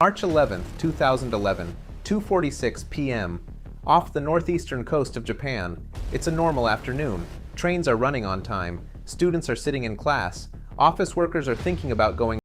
March 11th, 2011, 2:46 p.m. Off the northeastern coast of Japan. It's a normal afternoon. Trains are running on time. Students are sitting in class. Office workers are thinking about going.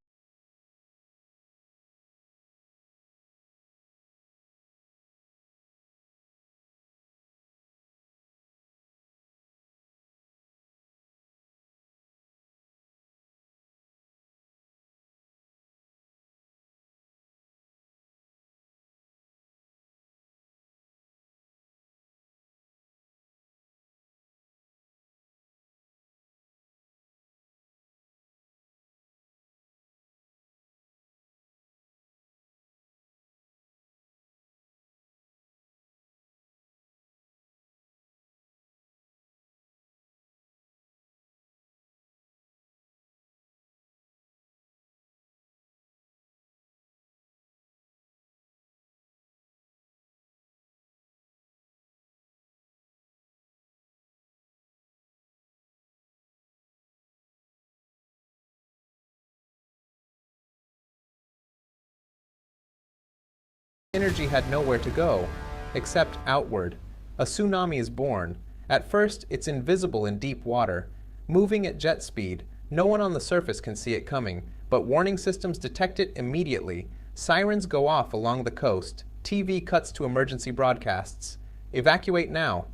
Energy had nowhere to go, except outward. A tsunami is born. At first, it's invisible in deep water. Moving at jet speed, no one on the surface can see it coming, but warning systems detect it immediately. Sirens go off along the coast. TV cuts to emergency broadcasts. Evacuate now.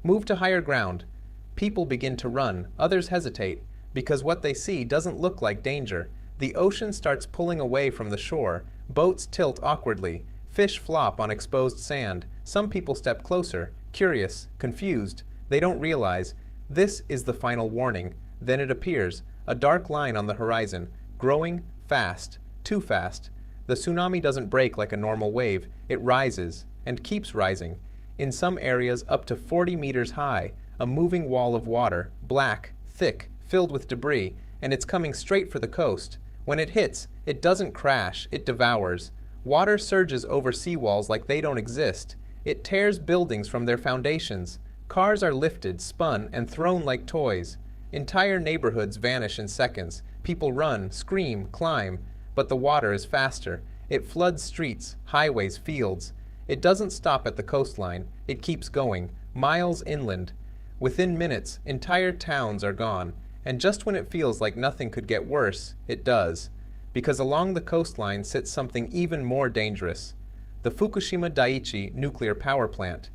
Move to higher ground. People begin to run, others hesitate, because what they see doesn't look like danger. The ocean starts pulling away from the shore. Boats tilt awkwardly. Fish flop on exposed sand. Some people step closer, curious, confused. They don't realize. This is the final warning. Then it appears, a dark line on the horizon, growing fast, too fast. The tsunami doesn't break like a normal wave. It rises, and keeps rising. In some areas up to 40 meters high, a moving wall of water, black, thick, filled with debris, and it's coming straight for the coast. When it hits, it doesn't crash, it devours. Water surges over seawalls like they don't exist. It tears buildings from their foundations. Cars are lifted, spun, and thrown like toys. Entire neighborhoods vanish in seconds. People run, scream, climb, but the water is faster. It floods streets, highways, fields. It doesn't stop at the coastline. It keeps going, miles inland. Within minutes, entire towns are gone. And just when it feels like nothing could get worse, it does. Because along the coastline sits something even more dangerous, the Fukushima Daiichi nuclear power plant.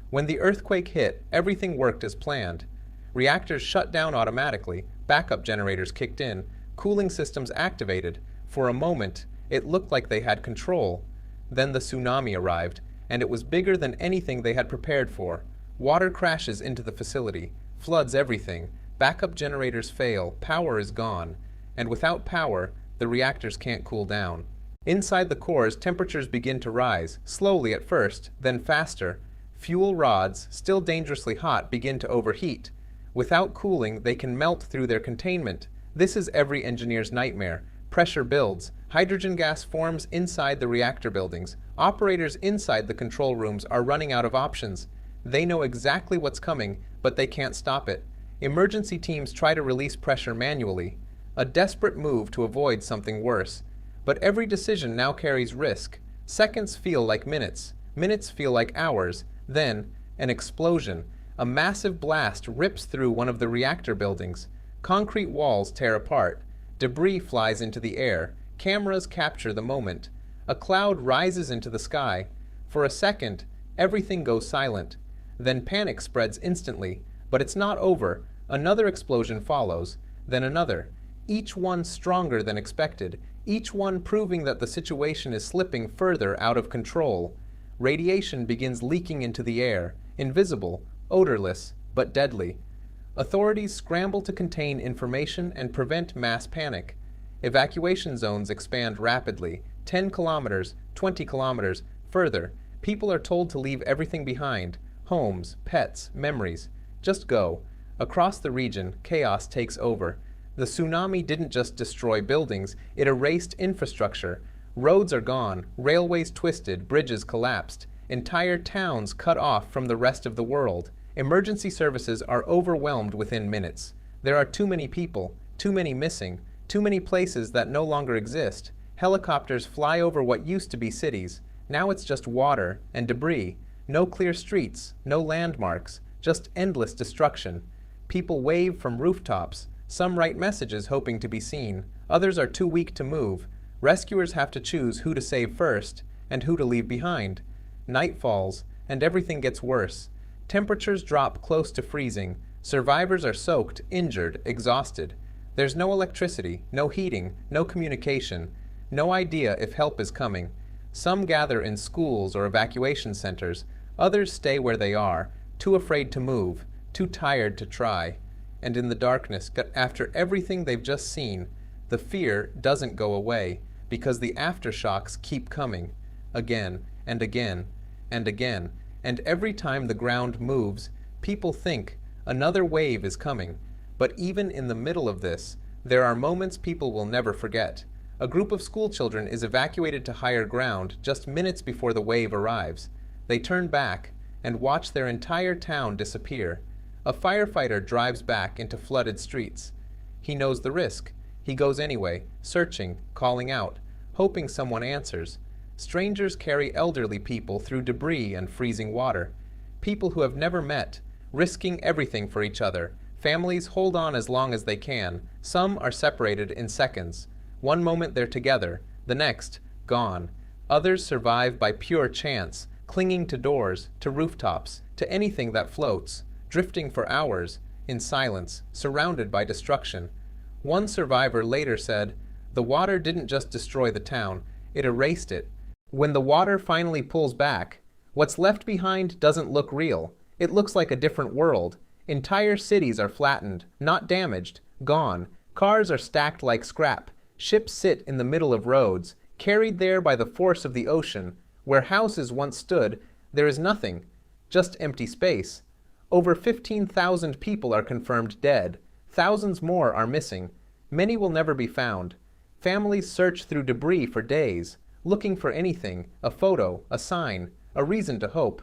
When the earthquake hit, everything worked as planned. Reactors shut down automatically, backup generators kicked in, cooling systems activated. For a moment, it looked like they had control. Then the tsunami arrived, and it was bigger than anything they had prepared for. Water crashes into the facility, floods everything, backup generators fail, power is gone, and without power, the reactors can't cool down. Inside the cores, temperatures begin to rise, slowly at first, then faster. Fuel rods, still dangerously hot, begin to overheat. Without cooling, they can melt through their containment. This is every engineer's nightmare. Pressure builds. Hydrogen gas forms inside the reactor buildings. Operators inside the control rooms are running out of options. They know exactly what's coming, but they can't stop it. Emergency teams try to release pressure manually. A desperate move to avoid something worse. But every decision now carries risk. Seconds feel like minutes. Minutes feel like hours. Then, an explosion. A massive blast rips through one of the reactor buildings. Concrete walls tear apart. Debris flies into the air. Cameras capture the moment. A cloud rises into the sky. For a second, everything goes silent. Then panic spreads instantly. But it's not over. Another explosion follows. Then another. Each one stronger than expected, each one proving that the situation is slipping further out of control. Radiation begins leaking into the air, invisible, odorless, but deadly. Authorities scramble to contain information and prevent mass panic. Evacuation zones expand rapidly, 10 kilometers, 20 kilometers, further. People are told to leave everything behind, homes, pets, memories. Just go. Across the region, chaos takes over. The tsunami didn't just destroy buildings, it erased infrastructure. Roads are gone, railways twisted, bridges collapsed, entire towns cut off from the rest of the world. Emergency services are overwhelmed within minutes. There are too many people, too many missing, too many places that no longer exist. Helicopters fly over what used to be cities. Now it's just water and debris. No clear streets, no landmarks, just endless destruction. People wave from rooftops. Some write messages hoping to be seen. Others are too weak to move. Rescuers have to choose who to save first and who to leave behind. Night falls, and everything gets worse. Temperatures drop close to freezing. Survivors are soaked, injured, exhausted. There's no electricity, no heating, no communication, no idea if help is coming. Some gather in schools or evacuation centers. Others stay where they are, too afraid to move, too tired to try. And in the darkness, after everything they've just seen, the fear doesn't go away, because the aftershocks keep coming, again and again and again. And every time the ground moves, people think another wave is coming. But even in the middle of this, there are moments people will never forget. A group of schoolchildren is evacuated to higher ground just minutes before the wave arrives. They turn back and watch their entire town disappear. A firefighter drives back into flooded streets. He knows the risk. He goes anyway, searching, calling out, hoping someone answers. Strangers carry elderly people through debris and freezing water. People who have never met, risking everything for each other. Families hold on as long as they can. Some are separated in seconds. One moment they're together, the next, gone. Others survive by pure chance, clinging to doors, to rooftops, to anything that floats, drifting for hours, in silence, surrounded by destruction. One survivor later said, "The water didn't just destroy the town, it erased it. When the water finally pulls back, what's left behind doesn't look real. It looks like a different world. Entire cities are flattened, not damaged, gone. Cars are stacked like scrap. Ships sit in the middle of roads, carried there by the force of the ocean. Where houses once stood, there is nothing, just empty space. Over 15,000 people are confirmed dead. Thousands more are missing. Many will never be found. Families search through debris for days, looking for anything, a photo, a sign, a reason to hope.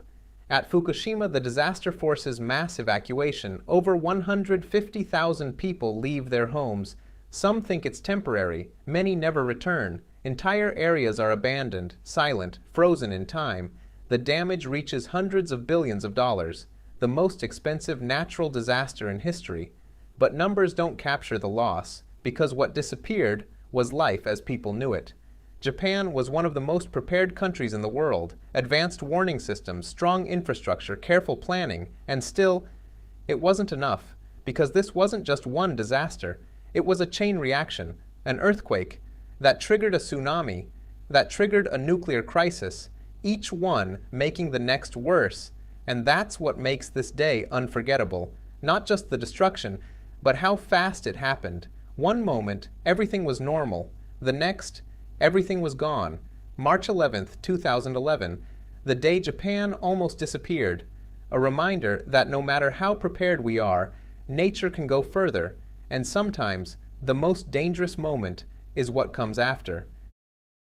At Fukushima, the disaster forces mass evacuation. Over 150,000 people leave their homes. Some think it's temporary. Many never return. Entire areas are abandoned, silent, frozen in time. The damage reaches hundreds of billions of dollars, the most expensive natural disaster in history. But numbers don't capture the loss, because what disappeared was life as people knew it. Japan was one of the most prepared countries in the world. Advanced warning systems, strong infrastructure, careful planning, and still, it wasn't enough, because this wasn't just one disaster. It was a chain reaction, an earthquake, that triggered a tsunami, that triggered a nuclear crisis, each one making the next worse. And that's what makes this day unforgettable. Not just the destruction, but how fast it happened. One moment, everything was normal. The next, everything was gone. March 11th, 2011, the day Japan almost disappeared. A reminder that no matter how prepared we are, nature can go further, and sometimes the most dangerous moment is what comes after.